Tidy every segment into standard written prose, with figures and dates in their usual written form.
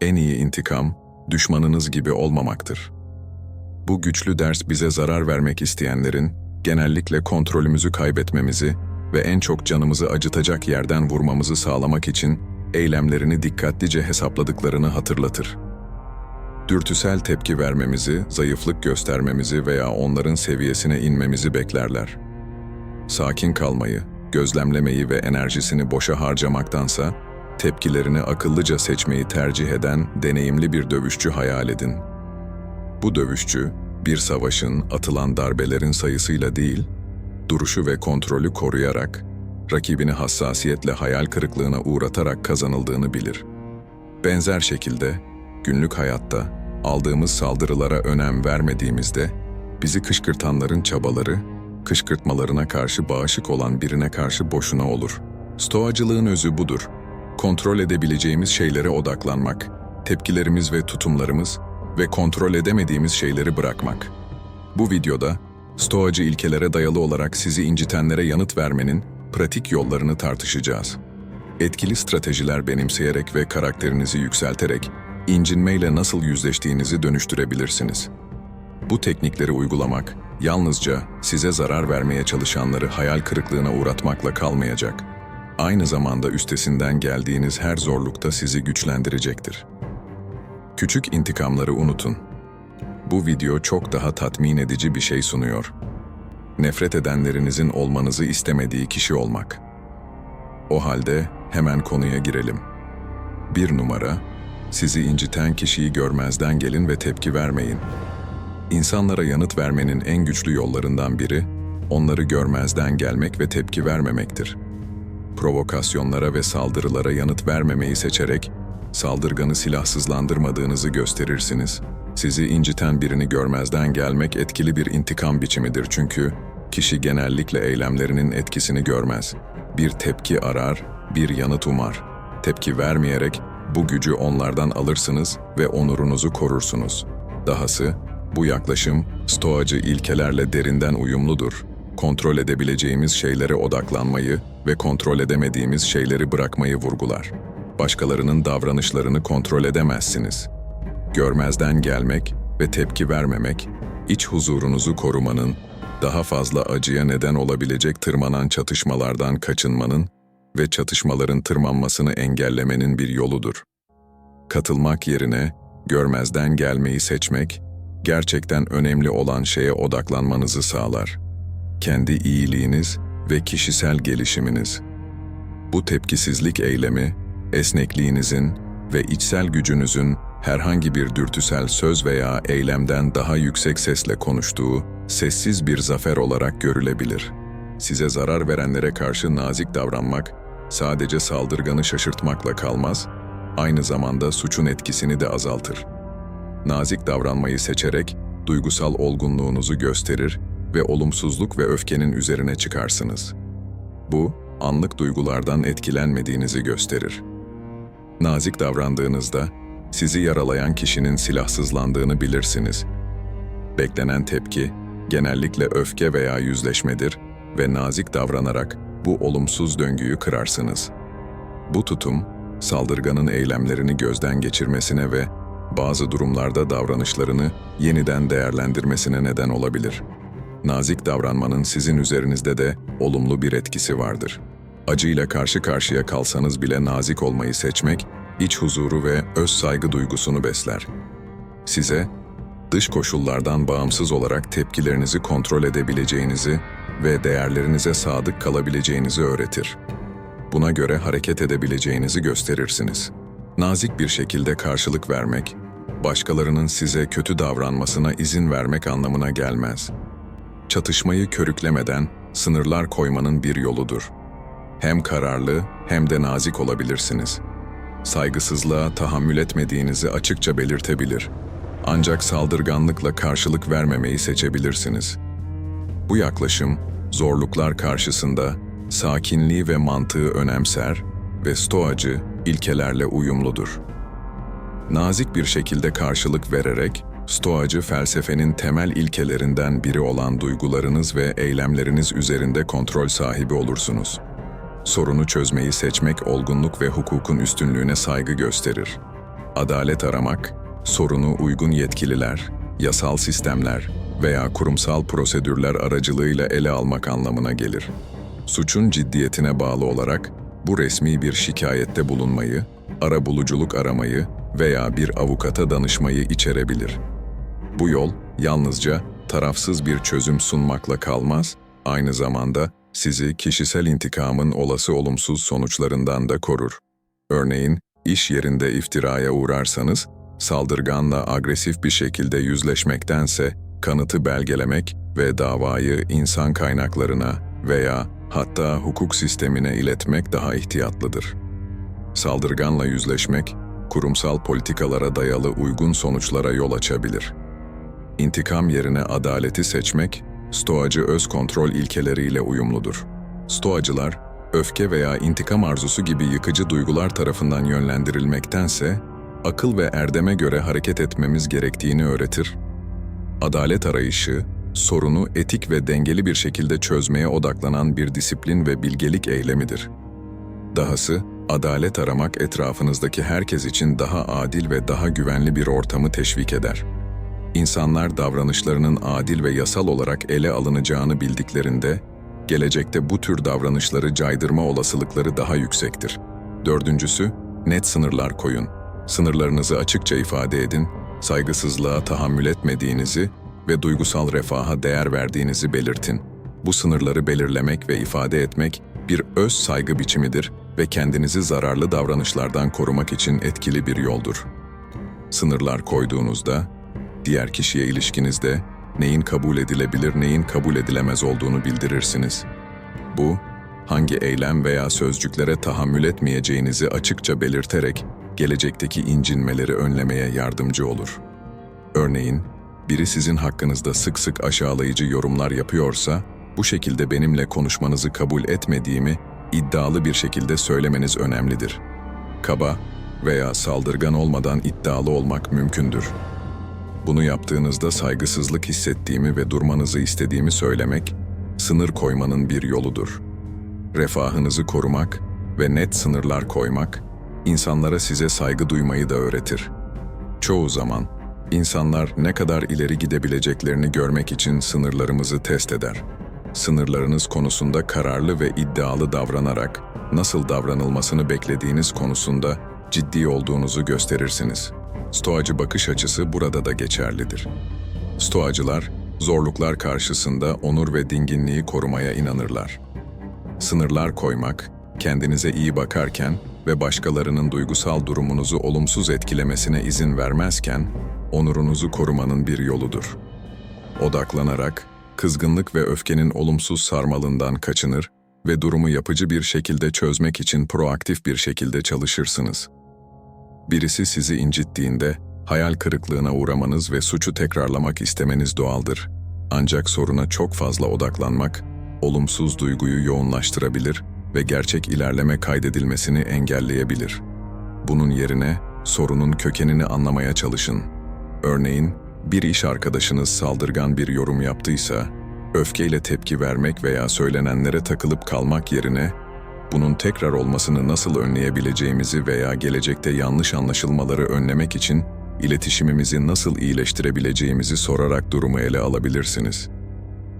En iyi intikam, düşmanınız gibi olmamaktır. Bu güçlü ders bize zarar vermek isteyenlerin, genellikle kontrolümüzü kaybetmemizi ve en çok canımızı acıtacak yerden vurmamızı sağlamak için eylemlerini dikkatlice hesapladıklarını hatırlatır. Dürtüsel tepki vermemizi, zayıflık göstermemizi veya onların seviyesine inmemizi beklerler. Sakin kalmayı, gözlemlemeyi ve enerjisini boşa harcamaktansa, tepkilerini akıllıca seçmeyi tercih eden deneyimli bir dövüşçü hayal edin. Bu dövüşçü, bir savaşın atılan darbelerin sayısıyla değil, duruşu ve kontrolü koruyarak, rakibini hassasiyetle hayal kırıklığına uğratarak kazanıldığını bilir. Benzer şekilde, günlük hayatta aldığımız saldırılara önem vermediğimizde, bizi kışkırtanların çabaları, kışkırtmalarına karşı bağışık olan birine karşı boşuna olur. Stoacılığın özü budur. Kontrol edebileceğimiz şeylere odaklanmak, tepkilerimiz ve tutumlarımız ve kontrol edemediğimiz şeyleri bırakmak. Bu videoda, Stoacı ilkelere dayalı olarak sizi incitenlere yanıt vermenin pratik yollarını tartışacağız. Etkili stratejiler benimseyerek ve karakterinizi yükselterek, incinmeyle nasıl yüzleştiğinizi dönüştürebilirsiniz. Bu teknikleri uygulamak, yalnızca size zarar vermeye çalışanları hayal kırıklığına uğratmakla kalmayacak. Aynı zamanda üstesinden geldiğiniz her zorlukta sizi güçlendirecektir. Küçük intikamları unutun. Bu video çok daha tatmin edici bir şey sunuyor. Nefret edenlerinizin olmanızı istemediği kişi olmak. O halde hemen konuya girelim. 1 numara, sizi inciten kişiyi görmezden gelin ve tepki vermeyin. İnsanlara yanıt vermenin en güçlü yollarından biri, onları görmezden gelmek ve tepki vermemektir. Provokasyonlara ve saldırılara yanıt vermemeyi seçerek, saldırganı silahsızlandırmadığınızı gösterirsiniz. Sizi inciten birini görmezden gelmek etkili bir intikam biçimidir çünkü kişi genellikle eylemlerinin etkisini görmez. Bir tepki arar, bir yanıt umar. Tepki vermeyerek bu gücü onlardan alırsınız ve onurunuzu korursunuz. Dahası, bu yaklaşım Stoacı ilkelerle derinden uyumludur. Kontrol edebileceğimiz şeylere odaklanmayı ve kontrol edemediğimiz şeyleri bırakmayı vurgular. Başkalarının davranışlarını kontrol edemezsiniz. Görmezden gelmek ve tepki vermemek, iç huzurunuzu korumanın, daha fazla acıya neden olabilecek tırmanan çatışmalardan kaçınmanın ve çatışmaların tırmanmasını engellemenin bir yoludur. Katılmak yerine görmezden gelmeyi seçmek, gerçekten önemli olan şeye odaklanmanızı sağlar. Kendi iyiliğiniz ve kişisel gelişiminiz. Bu tepkisizlik eylemi, esnekliğinizin ve içsel gücünüzün herhangi bir dürtüsel söz veya eylemden daha yüksek sesle konuştuğu sessiz bir zafer olarak görülebilir. Size zarar verenlere karşı nazik davranmak, sadece saldırganı şaşırtmakla kalmaz, aynı zamanda suçun etkisini de azaltır. Nazik davranmayı seçerek duygusal olgunluğunuzu gösterir ve olumsuzluk ve öfkenin üzerine çıkarsınız. Bu, anlık duygulardan etkilenmediğinizi gösterir. Nazik davrandığınızda, sizi yaralayan kişinin silahsızlandığını bilirsiniz. Beklenen tepki, genellikle öfke veya yüzleşmedir ve nazik davranarak bu olumsuz döngüyü kırarsınız. Bu tutum, saldırganın eylemlerini gözden geçirmesine ve bazı durumlarda davranışlarını yeniden değerlendirmesine neden olabilir. Nazik davranmanın sizin üzerinizde de olumlu bir etkisi vardır. Acıyla karşı karşıya kalsanız bile nazik olmayı seçmek, iç huzuru ve öz saygı duygusunu besler. Size, dış koşullardan bağımsız olarak tepkilerinizi kontrol edebileceğinizi ve değerlerinize sadık kalabileceğinizi öğretir. Buna göre hareket edebileceğinizi gösterirsiniz. Nazik bir şekilde karşılık vermek, başkalarının size kötü davranmasına izin vermek anlamına gelmez. Çatışmayı körüklemeden sınırlar koymanın bir yoludur. Hem kararlı hem de nazik olabilirsiniz. Saygısızlığa tahammül etmediğinizi açıkça belirtebilir. Ancak saldırganlıkla karşılık vermemeyi seçebilirsiniz. Bu yaklaşım, zorluklar karşısında sakinliği ve mantığı önemser ve Stoacı ilkelerle uyumludur. Nazik bir şekilde karşılık vererek, Stoacı felsefenin temel ilkelerinden biri olan duygularınız ve eylemleriniz üzerinde kontrol sahibi olursunuz. Sorunu çözmeyi seçmek olgunluk ve hukukun üstünlüğüne saygı gösterir. Adalet aramak, sorunu uygun yetkililer, yasal sistemler veya kurumsal prosedürler aracılığıyla ele almak anlamına gelir. Suçun ciddiyetine bağlı olarak bu resmi bir şikayette bulunmayı, arabuluculuk aramayı veya bir avukata danışmayı içerebilir. Bu yol yalnızca tarafsız bir çözüm sunmakla kalmaz, aynı zamanda sizi kişisel intikamın olası olumsuz sonuçlarından da korur. Örneğin, iş yerinde iftiraya uğrarsanız, saldırganla agresif bir şekilde yüzleşmektense kanıtı belgelemek ve davayı insan kaynaklarına veya hatta hukuk sistemine iletmek daha ihtiyatlıdır. Saldırganla yüzleşmek, kurumsal politikalara dayalı uygun sonuçlara yol açabilir. İntikam yerine adaleti seçmek, Stoacı öz kontrol ilkeleriyle uyumludur. Stoacılar, öfke veya intikam arzusu gibi yıkıcı duygular tarafından yönlendirilmektense, akıl ve erdeme göre hareket etmemiz gerektiğini öğretir. Adalet arayışı, sorunu etik ve dengeli bir şekilde çözmeye odaklanan bir disiplin ve bilgelik eylemidir. Dahası, adalet aramak etrafınızdaki herkes için daha adil ve daha güvenli bir ortamı teşvik eder. İnsanlar davranışlarının adil ve yasal olarak ele alınacağını bildiklerinde, gelecekte bu tür davranışları caydırma olasılıkları daha yüksektir. Dördüncüsü, net sınırlar koyun. Sınırlarınızı açıkça ifade edin, saygısızlığa tahammül etmediğinizi ve duygusal refaha değer verdiğinizi belirtin. Bu sınırları belirlemek ve ifade etmek bir öz saygı biçimidir ve kendinizi zararlı davranışlardan korumak için etkili bir yoldur. Sınırlar koyduğunuzda, diğer kişiye ilişkinizde neyin kabul edilebilir, neyin kabul edilemez olduğunu bildirirsiniz. Bu, hangi eylem veya sözcüklere tahammül etmeyeceğinizi açıkça belirterek gelecekteki incinmeleri önlemeye yardımcı olur. Örneğin, biri sizin hakkınızda sık sık aşağılayıcı yorumlar yapıyorsa, bu şekilde benimle konuşmanızı kabul etmediğimi iddialı bir şekilde söylemeniz önemlidir. Kaba veya saldırgan olmadan iddialı olmak mümkündür. Bunu yaptığınızda saygısızlık hissettiğimi ve durmanızı istediğimi söylemek, sınır koymanın bir yoludur. Refahınızı korumak ve net sınırlar koymak, insanlara size saygı duymayı da öğretir. Çoğu zaman, insanlar ne kadar ileri gidebileceklerini görmek için sınırlarımızı test eder. Sınırlarınız konusunda kararlı ve iddialı davranarak, nasıl davranılmasını beklediğiniz konusunda ciddi olduğunuzu gösterirsiniz. Stoacı bakış açısı burada da geçerlidir. Stoacılar, zorluklar karşısında onur ve dinginliği korumaya inanırlar. Sınırlar koymak, kendinize iyi bakarken ve başkalarının duygusal durumunuzu olumsuz etkilemesine izin vermezken, onurunuzu korumanın bir yoludur. Odaklanarak, kızgınlık ve öfkenin olumsuz sarmalından kaçınır ve durumu yapıcı bir şekilde çözmek için proaktif bir şekilde çalışırsınız. Birisi sizi incittiğinde, hayal kırıklığına uğramanız ve suçu tekrarlamak istemeniz doğaldır. Ancak soruna çok fazla odaklanmak, olumsuz duyguyu yoğunlaştırabilir ve gerçek ilerleme kaydedilmesini engelleyebilir. Bunun yerine, sorunun kökenini anlamaya çalışın. Örneğin, bir iş arkadaşınız saldırgan bir yorum yaptıysa, öfkeyle tepki vermek veya söylenenlere takılıp kalmak yerine, bunun tekrar olmasını nasıl önleyebileceğimizi veya gelecekte yanlış anlaşılmaları önlemek için iletişimimizi nasıl iyileştirebileceğimizi sorarak durumu ele alabilirsiniz.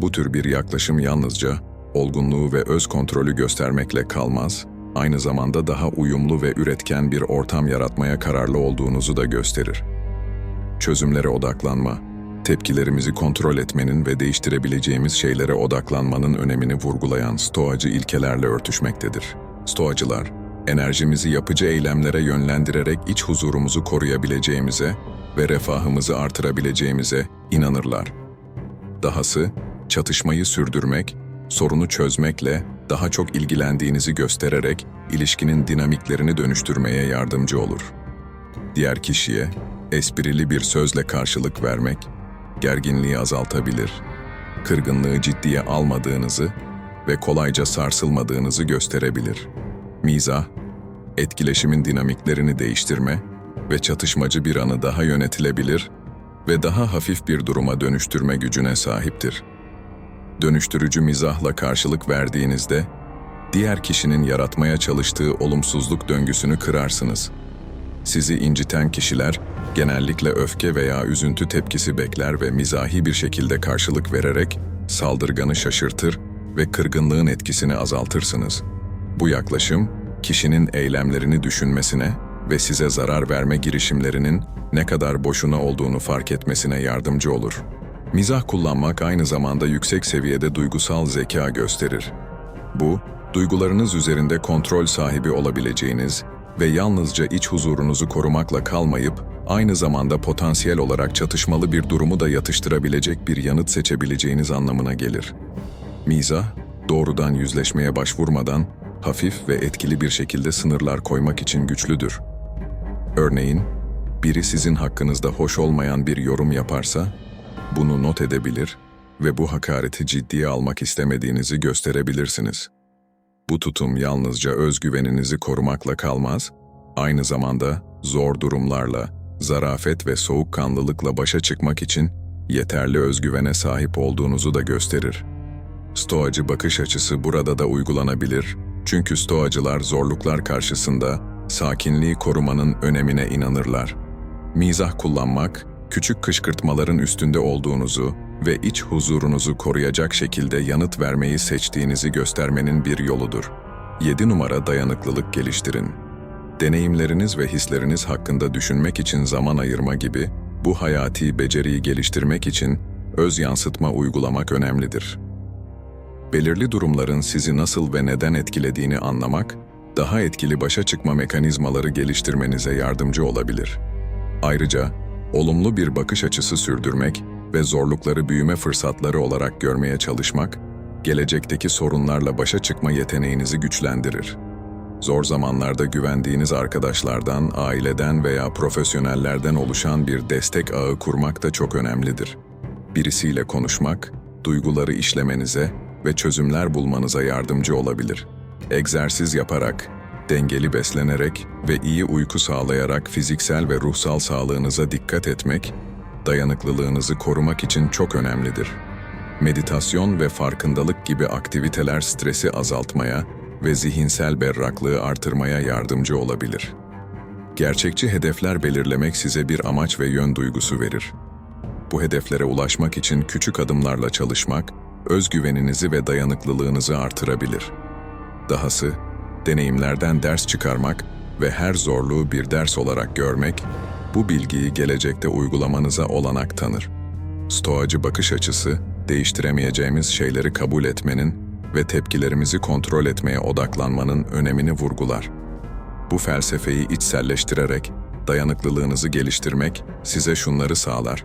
Bu tür bir yaklaşım yalnızca olgunluğu ve öz kontrolü göstermekle kalmaz, aynı zamanda daha uyumlu ve üretken bir ortam yaratmaya kararlı olduğunuzu da gösterir. Çözümlere odaklanma, tepkilerimizi kontrol etmenin ve değiştirebileceğimiz şeylere odaklanmanın önemini vurgulayan Stoacı ilkelerle örtüşmektedir. Stoacılar, enerjimizi yapıcı eylemlere yönlendirerek iç huzurumuzu koruyabileceğimize ve refahımızı artırabileceğimize inanırlar. Dahası, çatışmayı sürdürmek, sorunu çözmekle daha çok ilgilendiğinizi göstererek ilişkinin dinamiklerini dönüştürmeye yardımcı olur. Diğer kişiye esprili bir sözle karşılık vermek, gerginliği azaltabilir, kırgınlığı ciddiye almadığınızı ve kolayca sarsılmadığınızı gösterebilir. Mizah, etkileşimin dinamiklerini değiştirme ve çatışmacı bir anı daha yönetilebilir ve daha hafif bir duruma dönüştürme gücüne sahiptir. Dönüştürücü mizahla karşılık verdiğinizde, diğer kişinin yaratmaya çalıştığı olumsuzluk döngüsünü kırarsınız. Sizi inciten kişiler genellikle öfke veya üzüntü tepkisi bekler ve mizahi bir şekilde karşılık vererek saldırganı şaşırtır ve kırgınlığın etkisini azaltırsınız. Bu yaklaşım, kişinin eylemlerini düşünmesine ve size zarar verme girişimlerinin ne kadar boşuna olduğunu fark etmesine yardımcı olur. Mizah kullanmak aynı zamanda yüksek seviyede duygusal zeka gösterir. Bu, duygularınız üzerinde kontrol sahibi olabileceğiniz ve yalnızca iç huzurunuzu korumakla kalmayıp, aynı zamanda potansiyel olarak çatışmalı bir durumu da yatıştırabilecek bir yanıt seçebileceğiniz anlamına gelir. Mizah, doğrudan yüzleşmeye başvurmadan, hafif ve etkili bir şekilde sınırlar koymak için güçlüdür. Örneğin, biri sizin hakkınızda hoş olmayan bir yorum yaparsa, bunu not edebilir ve bu hakareti ciddiye almak istemediğinizi gösterebilirsiniz. Bu tutum yalnızca özgüveninizi korumakla kalmaz, aynı zamanda zor durumlarla, zarafet ve soğukkanlılıkla başa çıkmak için yeterli özgüvene sahip olduğunuzu da gösterir. Stoacı bakış açısı burada da uygulanabilir, çünkü Stoacılar zorluklar karşısında sakinliği korumanın önemine inanırlar. Mizah kullanmak, küçük kışkırtmaların üstünde olduğunuzu ve iç huzurunuzu koruyacak şekilde yanıt vermeyi seçtiğinizi göstermenin bir yoludur. 7 numara dayanıklılık geliştirin. Deneyimleriniz ve hisleriniz hakkında düşünmek için zaman ayırma gibi bu hayati beceriyi geliştirmek için öz yansıtma uygulamak önemlidir. Belirli durumların sizi nasıl ve neden etkilediğini anlamak, daha etkili başa çıkma mekanizmaları geliştirmenize yardımcı olabilir. Ayrıca, olumlu bir bakış açısı sürdürmek ve zorlukları büyüme fırsatları olarak görmeye çalışmak, gelecekteki sorunlarla başa çıkma yeteneğinizi güçlendirir. Zor zamanlarda güvendiğiniz arkadaşlardan, aileden veya profesyonellerden oluşan bir destek ağı kurmak da çok önemlidir. Birisiyle konuşmak, duyguları işlemenize ve çözümler bulmanıza yardımcı olabilir. Egzersiz yaparak, dengeli beslenerek ve iyi uyku sağlayarak fiziksel ve ruhsal sağlığınıza dikkat etmek, dayanıklılığınızı korumak için çok önemlidir. Meditasyon ve farkındalık gibi aktiviteler stresi azaltmaya ve zihinsel berraklığı artırmaya yardımcı olabilir. Gerçekçi hedefler belirlemek size bir amaç ve yön duygusu verir. Bu hedeflere ulaşmak için küçük adımlarla çalışmak, özgüveninizi ve dayanıklılığınızı artırabilir. Dahası, deneyimlerden ders çıkarmak ve her zorluğu bir ders olarak görmek, bu bilgiyi gelecekte uygulamanıza olanak tanır. Stoacı bakış açısı, değiştiremeyeceğimiz şeyleri kabul etmenin ve tepkilerimizi kontrol etmeye odaklanmanın önemini vurgular. Bu felsefeyi içselleştirerek dayanıklılığınızı geliştirmek size şunları sağlar: